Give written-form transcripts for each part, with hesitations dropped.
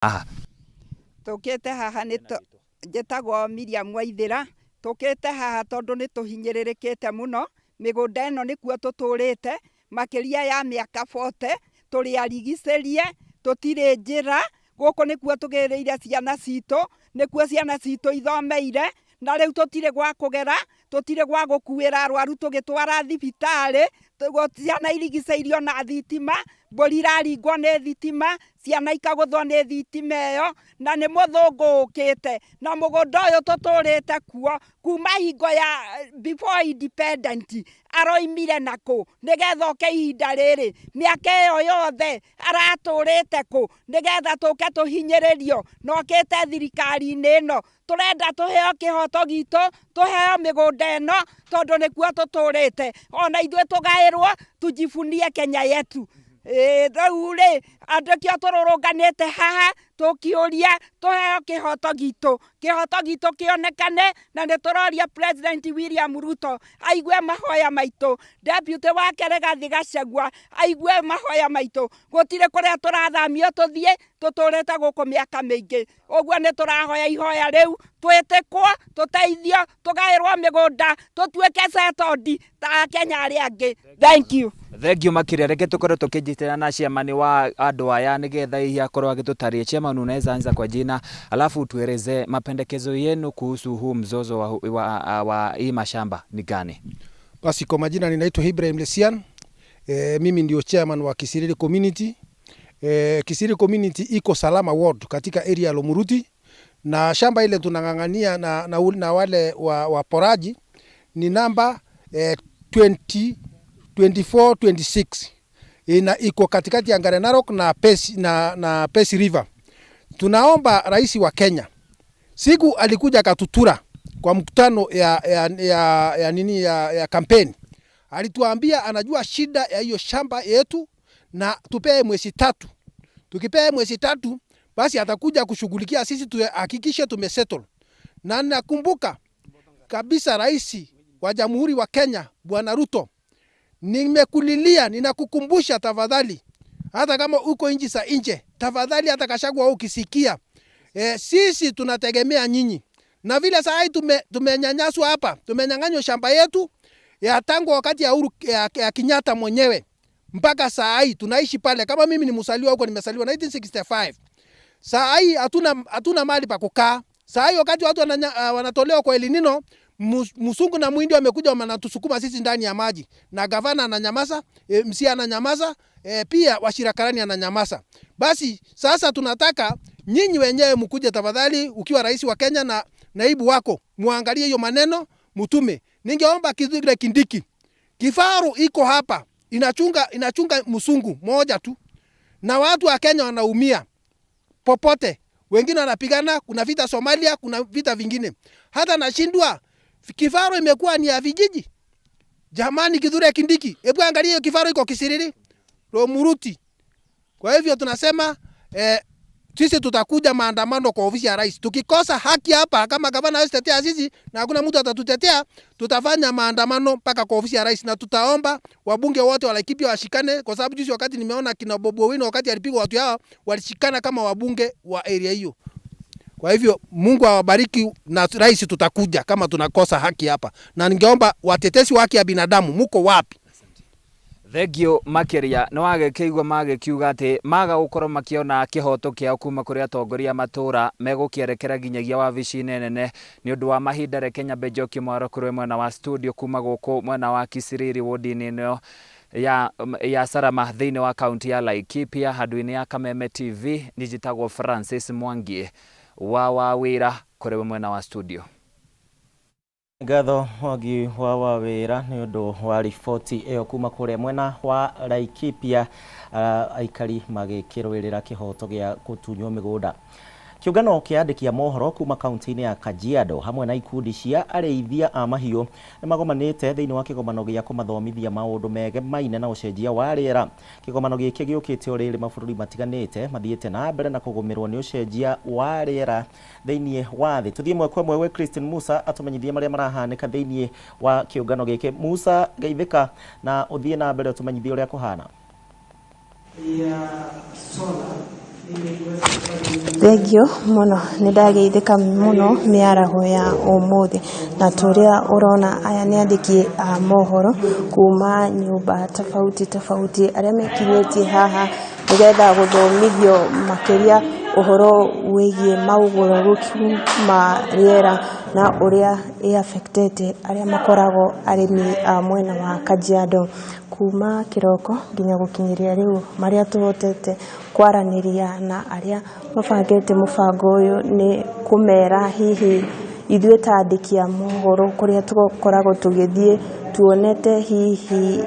Aha. Tukite haha njĩtagwo Miriam Waithĩra, tukite haha tondu nĩ tũhinyĩrĩrĩkĩte mũno. Mĩgũnda ĩno nĩkuo tũtũrĩte makĩria ya mĩaka 40, tũrĩ arigicĩrie, tũtirĩ njĩra, gũkũ nĩkuo tũgĩrĩire ciana citũ, nĩkuo ciana citũ ithomeire, na rĩu tũtirĩ gwa kũgera, tũtirĩ gwa gũkuĩra arwaru tũgĩtwara thibitarĩ, ciana irigicĩirio na thitima, mbũri iraringwo nĩ thitima, ciana ikagũthwo nĩ thitima ĩyo, na nĩ mũthũngũ ũkĩte, na mũgũnda ũyũ tũtũrĩte kuo kuma hingo ya before independent aroimire nakũ nĩgetha oke ihinda rĩrĩ, mĩaka ĩyo yothe aratũrĩte kũ nĩgetha tũke tũhinyĩrĩrio, nokĩte thirikari-inĩ ĩno, tũrenda tũheo kĩhoto gitũ, tũheo mĩgũnda ĩno tondũ nĩkuo tũtũrĩte, ona ithuĩ tũgaĩrwo tujivunie Kenya yetu. Rĩu rĩ, andũ kĩo tũrũrũnganĩte haha tũkĩũria tũheo kĩhoto gitũ kĩonekane, na nĩ tũroria President William Ruto aigue mahoya maitũ, Deputy wake Rigathi Gachagua aigue mahoya maitũ, gũtirĩ kũrĩa tũrathamio tũthiĩ, tũtũrĩte gũkũ mĩaka mĩingĩ, ũguo nĩ tũrahoya ihoya rĩu twĩtĩkwo, tũteithio, tũgaĩrwo mĩgũnda, tũtuĩke settled ta Kenya arĩa angĩ. Thank you. Thank you makĩria, reke tũkorwo tũkĩnjitĩra na ciamani wa andũ aya nĩgetha hihi akorwo agĩtũtarĩria. Chairman, unaweza anza kwa jina alafu tueleze mapendekezo yenu kuhusu huu mzozo wa hii mashamba ni gani? Basi kwa majina ninaitwa Ibrahim Lesian. Mimi ndio chairman wa Kisiriri Community. Kisiriri Community iko Salama Ward katika area ya Lomuruti, na shamba ile tunangangania na wale waporaji ni namba 2426. Iko katikati ya Narok na Pesi River. Tunaomba rais wa Kenya, siku alikuja katutura kwa mkutano ya kampeni, alituambia anajua shida ya hiyo shamba yetu na tupee mwezi 3. Tukipea mwezi 3 basi atakuja kushughulikia sisi, tuhakikishe tumesettle. Na nakumbuka kabisa rais wa Jamhuri wa Kenya Bwana Ruto, nimekulilia, ninakukumbusha tafadhali, hata kama uko nchi za nje, tafadhali hata Gachagua ukisikia, sisi tunategemea nyinyi. Na vile saa hii tumenyanyaswa hapa, tumenyang'anywa shamba yetu ya tangu wakati ya Uhuru ya Kenyatta mwenyewe mpaka saa hii tunaishi pale. Kama mimi ni msaliwa huko, nimesaliwa 1965. Saa hii hatuna mahali pa kukaa. Saa hii wakati watu wanatolewa kwa El Nino, Musungu na Muhindi wamekuja wanatusukuma sisi ndani ya maji, na gavana ananyamaza, MC ananyamaza, pia washirakarani ananyamaza. Basi sasa tunataka nyinyi wenyewe mkuje tafadhali, ukiwa rais wa Kenya na naibu wako, muangalie hiyo maneno mtume. Ningeomba Kithure Kindiki, kifaru iko hapa inachunga Musungu moja tu, na watu wa Kenya wanaumia popote, wengine wanapigana, kuna vita Somalia, kuna vita vingine. Hata nashindwa kifaru imekuwa ni ya vijiji. Jamani, Kithure Kindiki, hebu angalia hiyo kifaru iko Kisiriri Lomuruti. Kwa hivyo tunasema sisi tutakuja maandamano kwa ofisi ya rais. Tukikosa haki hapa, kama gavana hawezi tetea sisi na hakuna mtu atatutetea, tutafanya maandamano mpaka kwa ofisi ya rais, na tutaomba wabunge wote wa Laikipia washikane, kwa sababu juzi wakati nimeona kina Bobo Wino wakati alipigwa watu hao walishikana kama wabunge wa area hiyo. Kwa hivyo Mungu awabariki, na rais tutakuja kama tunakosa haki hapa. Na ningeomba watetesi wa haki ya binadamu, muko wapi? Thegio makiria no agĩkĩigua magĩkiuga atĩ maga gũkorwo makĩona kĩhoto kĩao kuma kũrĩ atongoria matũra megũkĩerekera nginyagia wabici nene nĩ ũndũ wa mahinda. Reke nyambe njokie mwaro kũrĩ mwena wa studio kuma gũkũ mwena wa Kisiriri wodi-inĩ ĩno ya Sarama thĩinĩ wa kaunti ya Laikipia, handũ-inĩ ya Kameme TV. Njĩtagwo Francis Mwangi wa wĩra kũrĩ mwena wa studio. Ngatho wagi wa wĩra nĩ ũndũ wa riboti ĩyo kuma kũrĩa mwena wa Laikipia, aikari magĩkĩrũĩrĩra kĩhoto gĩa gũtunywo mĩgũnda. Kĩũngano kĩa andĩki a mohoro kuma kaunti-inĩ ya Kajiado hamwe na ikundi cia arĩithia a mahiũ nĩ magomanĩte thĩinĩ wa kĩgomano gĩa kũmathomithia maũndũ megemaine na ũcenjia wa rĩera. Kĩgomano gĩkĩ gĩũkĩte o rĩrĩ mabũrũri matiganĩte mathiĩte na mbere na kũgũmĩrwo nĩ ũcenjia wa rĩera thĩinĩ wa thĩ. Tũthiĩ mweke ũmwe Christine Musa atumenyithie marĩa marahanĩka thĩinĩ wa kĩũngano gĩkĩ. Musa, geithĩka na ũthiĩ na mbere ũtumenyithie ũrĩa kũhana. Ya sola Thegio muno nidageithika muno miaraho ya umuthi na turia urona aya ni andiki a mohoro kuma nyumba tofauti aria mekinyetie haha nigetha guthomithio makiria uhoro wigie maugururuku ma riera na uria affected aria makorago arimi a mwena wa Kajiado kuma kiroko nginya gukinyiria riu maria tuhotete kwaraniria na aria mabangite mubango uyu ni kumera hihi ithuĩ ta andĩki a mohoro kuria tukoragwo tugithie tuonete hihi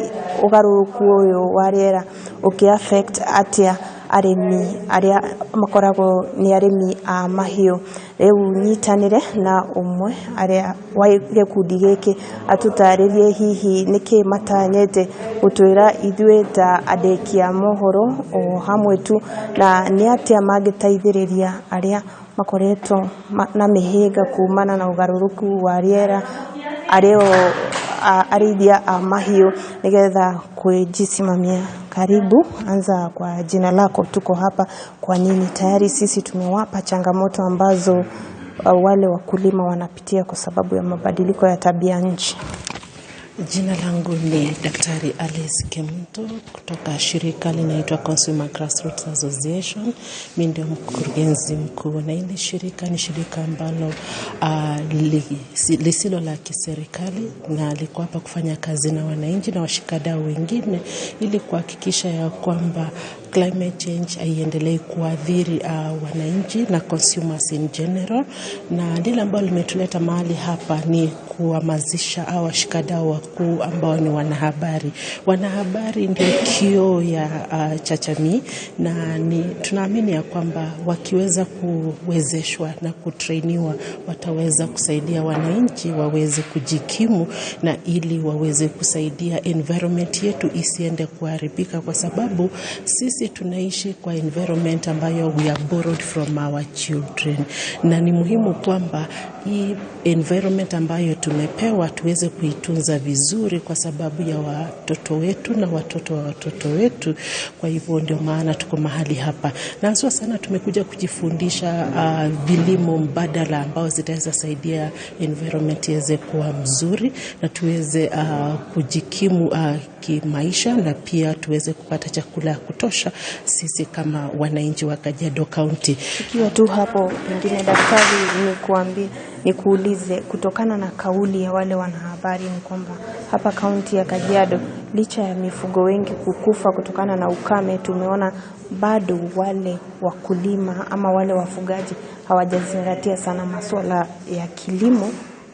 ugaruruku uyu wa riera ukiaffect atia arimi aria makoragwo ni arimi a mahiũ riu nyitanire na umwe aria wa gikundi giki atutaririe hihi niki matanyete gutwira ithuĩ ta andĩki a mohoro o hamwe tu na ni atia mangiteithĩrĩria aria makoretwo na mihinga kumana na ugaruruku wa riera ario arithia a mahiũ nigetha kujisimamia. Karibu, anza kwa jina lako, tuko hapa kwa nini? Tayari sisi tumewapa changamoto ambazo wale wakulima wanapitia kwa sababu ya mabadiliko ya tabia nchi. Jina langu ni Daktari Alice Kemunto kutoka shirika linaitwa Consumer Grassroots Association. Mimi ndio mkurugenzi mkuu, na hili shirika ni shirika ambalo lisilo la kiserikali na liko hapa kufanya kazi na wananchi na washikadau wengine ili kuhakikisha ya kwamba climate change haiendelee kuathiri wananchi na consumers in general. Na lile ambalo limetuleta mahali hapa ni kuhamasisha washikadau wakuu ambao ni wanahabari. Wanahabari ndio kioo ya jamii, na tunaamini ya kwamba wakiweza kuwezeshwa na kutrainiwa wataweza kusaidia wananchi waweze kujikimu na ili waweze kusaidia environment yetu isiende kuharibika, kwa sababu sisi tunaishi kwa environment ambayo we are borrowed from our children, na ni muhimu kwamba hii environment ambayo tumepewa tuweze kuitunza vizuri kwa sababu ya watoto wetu na watoto wa watoto wetu. Kwa hivyo ndio maana tuko mahali hapa, na haswa sana tumekuja kujifundisha vilimo mbadala ambao zitaweza saidia environment iweze kuwa mzuri na tuweze kujikimu kimaisha, na pia tuweze kupata chakula ya kutosha sisi kama wananchi wa Kajiado County. Ikiwa tu hapo pengine daktari, nikuulize kutokana na kauli ya wale wanahabari ni kwamba hapa kaunti ya Kajiado licha ya mifugo wengi kukufa kutokana na ukame, tumeona bado wale wakulima ama wale wafugaji hawajazingatia sana masuala ya kilimo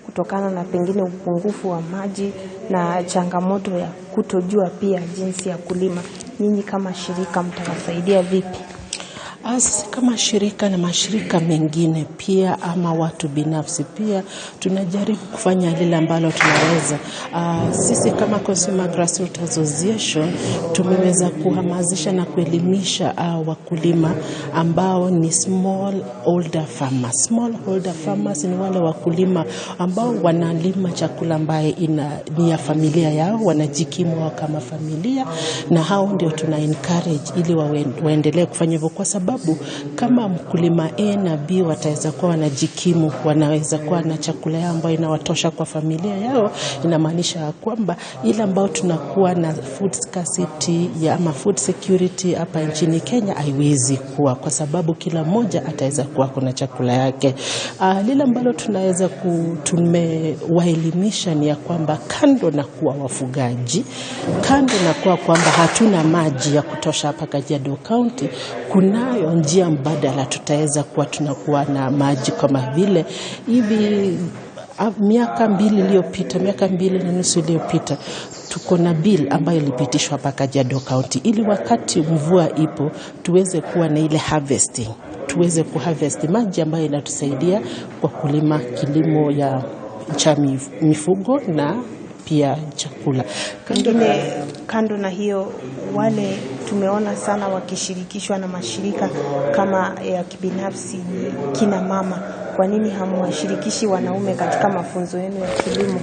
kutokana na pengine upungufu wa maji na changamoto ya kutojua pia jinsi ya kulima. Nyinyi kama shirika mtawasaidia vipi? Kama shirika na mashirika mengine pia ama watu binafsi pia tunajaribu kufanya lile ambalo tunaweza. Sisi kama Consumer Grassroots Association tumeweza kuhamasisha na kuelimisha wakulima ambao ni small holder farmers. Small holder farmers ni wale wakulima ambao wanalima chakula ambaye ni ya familia yao, wanajikimu kama familia, na hao ndio tuna encourage ili waendelee kufanya hivyo, kwa sababu kama mkulima A na B wataweza kuwa wanajikimu, wanaweza kuwa na chakula yao ambayo inawatosha kwa familia yao, inamaanisha kwamba ile ambao tunakuwa na food scarcity ama food security hapa nchini Kenya haiwezi kuwa, kwa sababu kila mmoja ataweza kuwa kuna chakula yake. Lile ambalo tunaweza tumewaelimisha ni ya kwamba kando na kuwa wafugaji, kando na kuwa kwamba hatuna maji ya kutosha hapa Kajiado County, kunayo njia mbadala tutaweza kuwa tunakuwa na maji, kama vile hivi miaka 2 iliyopita, miaka 2 na nusu iliyopita, tuko na bill ambayo ilipitishwa hapa Kajiado County ili wakati mvua ipo tuweze kuwa na ile harvesting, tuweze kuharvest maji ambayo inatusaidia kwa kulima kilimo ya cha mifugo na pia chakula. Kando na hiyo, wale tumeona sana wakishirikishwa na mashirika kama ya kibinafsi, kina mama. Kwa nini hamwashirikishi wanaume katika mafunzo yenu ya kilimo?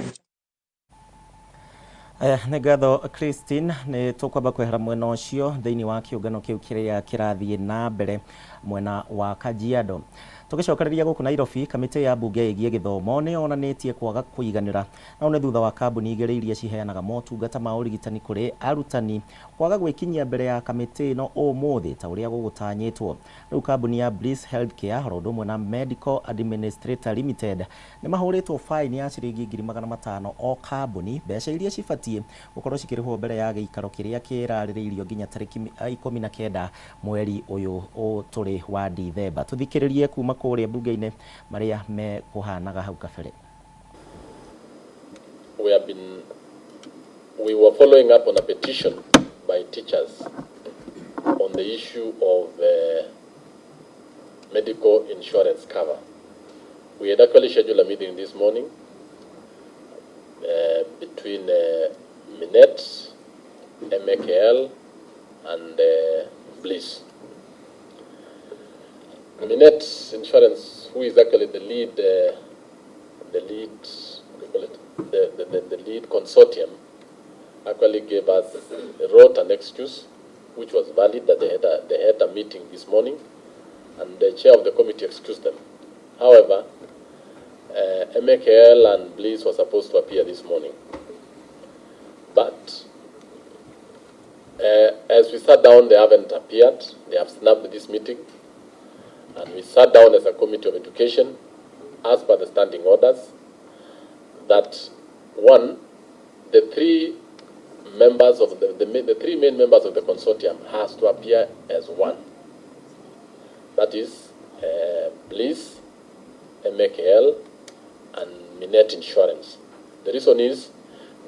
Nĩ ngatho Christine, nĩ tũkwamba kwehera mwena ũcio thĩinĩ wa kĩũngano kĩu kĩrĩa kĩrathiĩ na mbere mwena wa Kajiado. Tũgĩcokereria gũkũ Nairobi, kamĩtĩ ya mbunge ĩgiĩ gĩthomo nĩ yonanĩtie kwaga kũiganĩra na nĩ thutha wa kambuni igĩrĩ iria ciheanaga motungata ma ũrigitani kũrĩ arutani kwaga gwĩkinyia mbere ya kamĩtĩ ĩno ũmũthĩ ta ũrĩa gũgũtanyĩtwo. Rĩu kambuni ya Bliss Healthcare oro ũndũ ũmwe na Medical Administrator Limited nĩ mahũrĩtwo faini ya ciringi 500,000 o kambuni, mbeca iria cibatiĩ gũkorwo cikĩrĩhwo mbere ya gĩikaro kĩrĩa kĩrarĩrĩirio nginya tarĩki 19 mweri ũyũ tũrĩ wa Dithemba. Tũthikĩrĩrie kuma kũrĩa mbunge-inĩ marĩa me kũhanaga hau kabere. We were following up on a petition by teachers on the issue of medical insurance cover. We had actually scheduled a meeting this morning between Minet, MKL, and Bliss. Minet Insurance, who is actually the lead consortium, actually wrote an excuse, which was valid, that they had a meeting this morning, and the chair of the committee excused them. However, MKL and Bliss were supposed to appear this morning, but as we sat down, they haven't appeared. They have snapped this meeting. And we sat down as a committee of education, as per the standing orders, that one, the three members of the three main members of the consortium has to appear as one. That is Bliss, MKL, and Minet Insurance. The reason is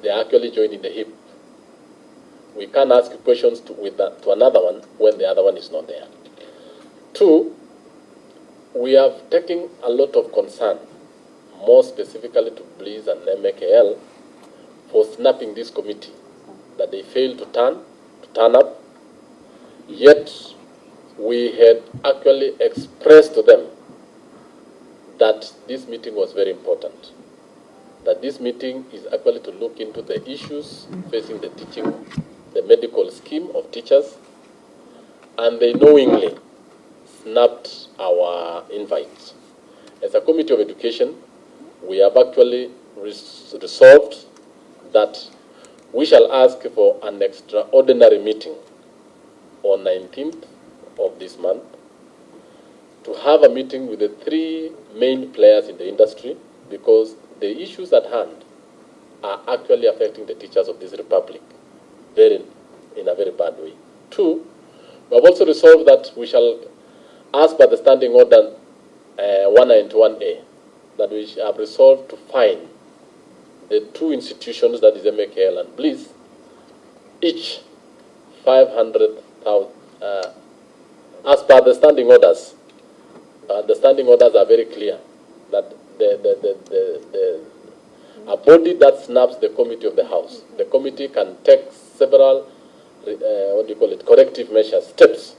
they are actually joining the hip. We can't ask questions to another one when the other one is not there. Two, we have taken a lot of concern, more specifically to Bliss and MKL, for snapping this committee, that they failed to turn up. Yet we had actually expressed to them that this meeting was very important, that this meeting is actually to look into the issues facing the medical scheme of teachers, and they knowingly snapped our invite. As a committee of education, we have actually resolved that we shall ask for an extraordinary meeting on 19th of this month to have a meeting with the three main players in the industry, because the issues at hand are actually affecting the teachers of this republic in a very bad way. Two, we have also resolved that we shall, as per the standing order 191A, that we have resolved to fine the two institutions, that is MKL and Bliss, each 500,000. As per the standing orders are very clear that a body that snaps the committee of the House, the committee can take several corrective measures, steps.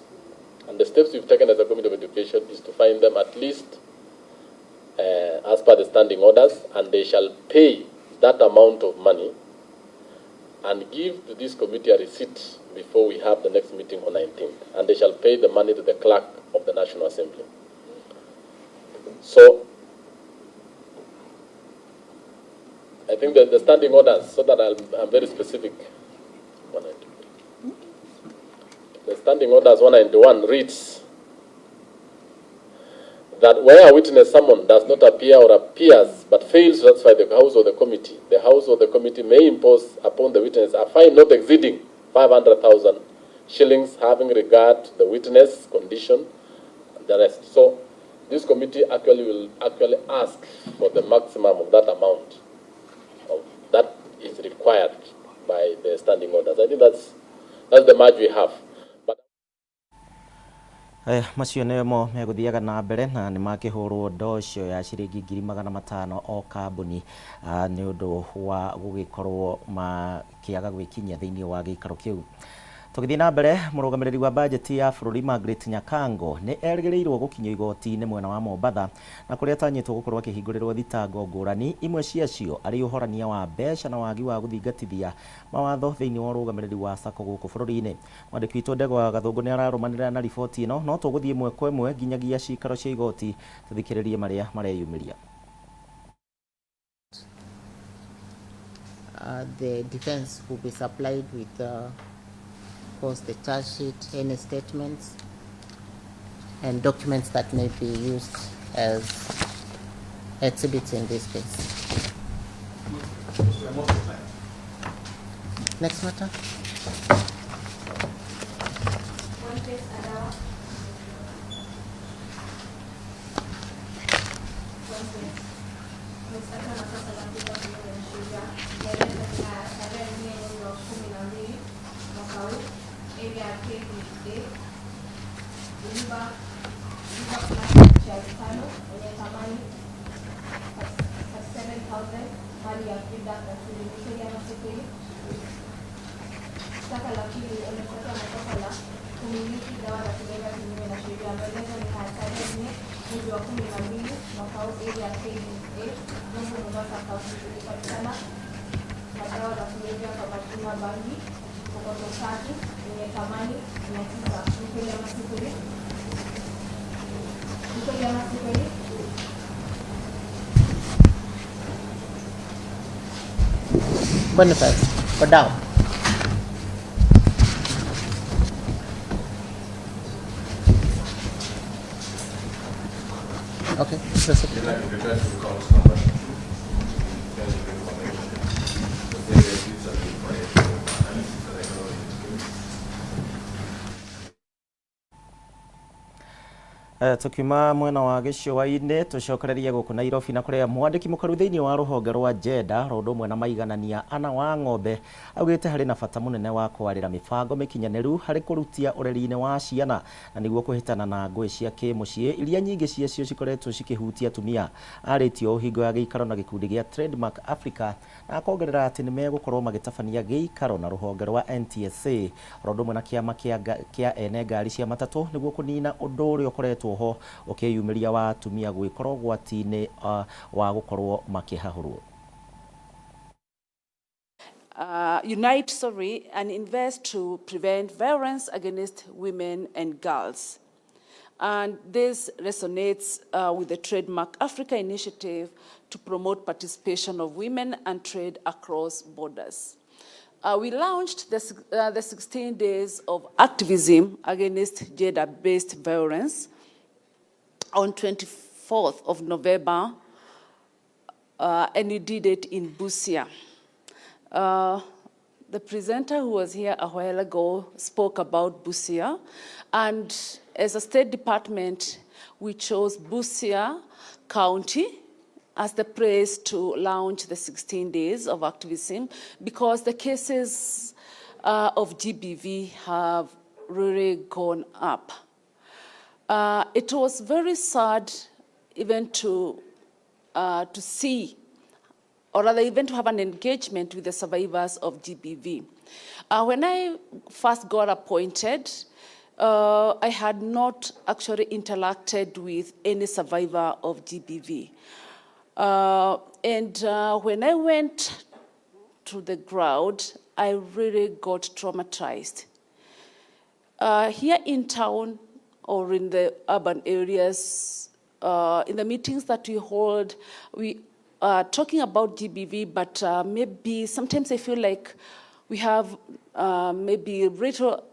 And the steps we've taken as a committee of education is to fine them at least as per the standing orders, and they shall pay that amount of money and give to this committee a receipt before we have the next meeting on 19th. And they shall pay the money to the clerk of the National Assembly. So I think that the standing orders, so that I'm very specific, 192. The standing orders 191 reads that where a witness summoned does not appear or appears but fails to satisfy the House or the committee may impose upon the witness a fine not exceeding 500,000 shillings, having regard to the witness condition and the rest. So this committee will ask for the maximum of that amount that is required by the standing orders. I think that's the margin we have. Macio nĩmo megũthiaga na mbere na nĩ makĩhũrwo ndocio ya ciringi 500,000 o kambuni nĩ ũndũ wa gũgĩkorwo makĩaga gwĩkinyia thĩinĩ wa gĩikaro kĩu. Tugithii na mbere murugamiriri wa bajeti ya bururi Margaret Nyakango ni erĩgĩrĩirwo gũkinyio igoti-inĩ mwena wa Mombatha na kũrĩa atanyĩtwo gũkorwo akĩhingũrĩrwo thitango ngũrani, imwe ciacio arĩ ũhorania wa mbeca na wagi wa gũthingatithia mawatho thĩinĩ wa ũrũgamĩrĩri wa SACCO gũkũ bũrũri-inĩ. Mwandĩki witũ Ndegwa Gathũngũ nĩ ararũmanĩrĩra na riboti ĩno, no tũgũthiĩ ĩmwe kwa ĩmwe nginyagia cikaro cia igoti tũthikĩrĩrie marĩa mareyumĩria. The defense will be supplied with of course the charge sheet, any statements and documents that may be used as exhibits in this case. Next matter. Boniface, go down. Okay, tukiuma mwena wa gĩcũa-inĩ tucokererie gũkũ Nairobi na kũrĩa mwandĩki mũkaru thĩinĩ wa rũhonge rwa Jeda ũndũ ũmwe na maiganania ana wa ng'ombe augĩte harĩ na bata mũnene wa kwarĩra mĩbango mĩkinyanĩru harĩ kũrutia ũreri-inĩ wa ciana na nĩguo kũhĩtana na ngũĩ cia kĩmũciĩ iria nyingĩ ciacio cikoretwo cikĩhutia atumia. Arĩtio hingo ya gĩikaro na gĩkundi gĩa Trademark Africa na akongerera atĩ nĩ megũkorwo magĩtabania gĩikaro na rũhonge rwa NTSA ũndũ ũmwe na kĩama kĩa ene ngari cia matatũ nĩguo kũnina ũndũ ũrĩa ũkoretwo ho ukiyumĩria wa atumia gwĩkorwo gwati-inĩ wa gũkorwo makĩhahũrwo. Unite, and invest to prevent violence against women and girls. And this resonates with the Trademark Africa initiative to promote participation of women and trade across borders. We launched the 16 days of activism against gender-based violence on 24th of November, and we did it in Busia. The presenter who was here a while ago spoke about Busia, and as a State Department, we chose Busia County as the place to launch the 16 days of activism because the cases of GBV have really gone up. It was very sad even to see, or rather even to have an engagement with the survivors of GBV. When I first got appointed, I had not actually interacted with any survivor of GBV. And when I went to the ground, I really got traumatized. Here in town, or in the urban areas, in the meetings that we hold, we are talking about GBV, but maybe sometimes I feel like we have maybe little,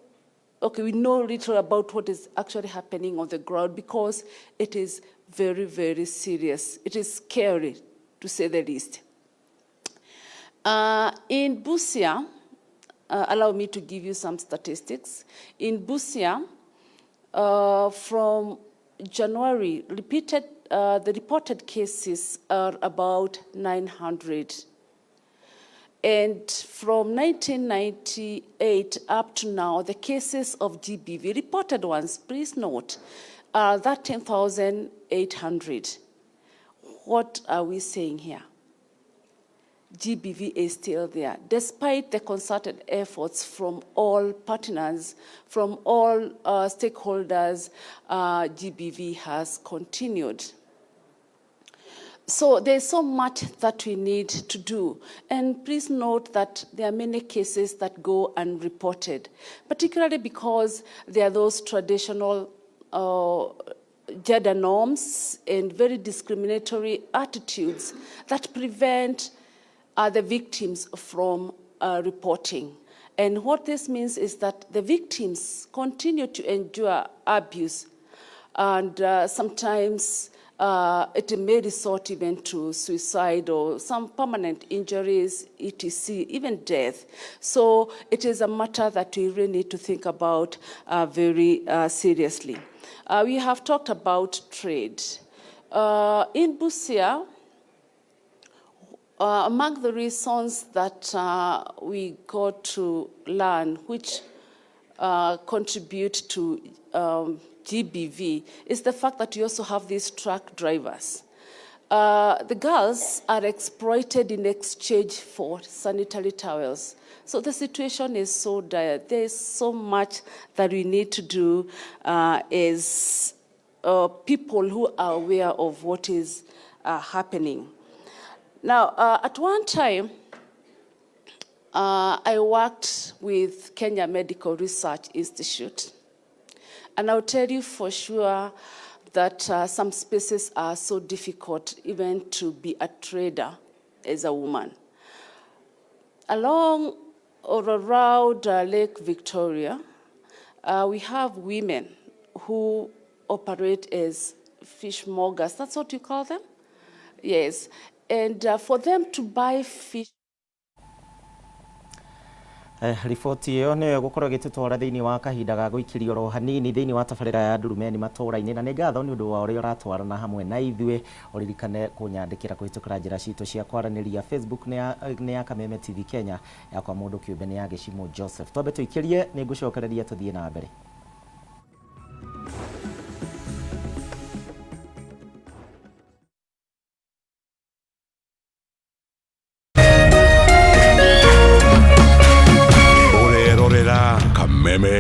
we know little about what is actually happening on the ground because it is very, very serious. It is scary, to say the least. In Busia, allow me to give you some statistics. In Busia, from January, the reported cases are about 900. And from 1998 up to now, the cases of GBV, reported ones, please note, are 13,800. What are we saying here? GBV is still there. Despite the concerted efforts from all partners, from all stakeholders, GBV has continued. So there's so much that we need to do. And please note that there are many cases that go unreported, particularly because there are those traditional gender norms and very discriminatory attitudes that prevent the victims from reporting. And what this means is that the victims continue to endure abuse, and sometimes it may resort even to suicide or some permanent injuries, etc., even death. So it is a matter that we really need to think about very seriously. We have talked about trade. In Busia, among the reasons that we got to learn, which contribute to GBV, is the fact that you also have these truck drivers. The girls are exploited in exchange for sanitary towels. So the situation is so dire. There is so much that we need to do as people who are aware of what is happening. Now, at one time, I worked with Kenya Medical Research Institute. And I'll tell you for sure that some spaces are so difficult even to be a trader as a woman. Along or around Lake Victoria, we have women who operate as fishmongers. That's what you call them? Yes. And for them to buy fish. Riboti ĩyo nĩyo gũkorwo gĩtũtwara thĩinĩ wa kahinda ga gũikirio ro hanini thĩinĩ wa tabarĩra ya Ndurumeni Matuura-ini, na nĩ ngatho nĩ ũndũ wa ũrĩa ũratwarana hamwe na ithuĩ. Ũririkane kũnyandĩkĩra kũhĩtũkĩra njĩra citũ cia kwaranĩria. Facebook nĩ ya Kameme TV Kenya, yakwa mũndũ kĩũmbe nĩ ya Gĩcimo Joseph. Twambe tũikĩrie, nĩ ngũcokereria tũthiĩ na mbere.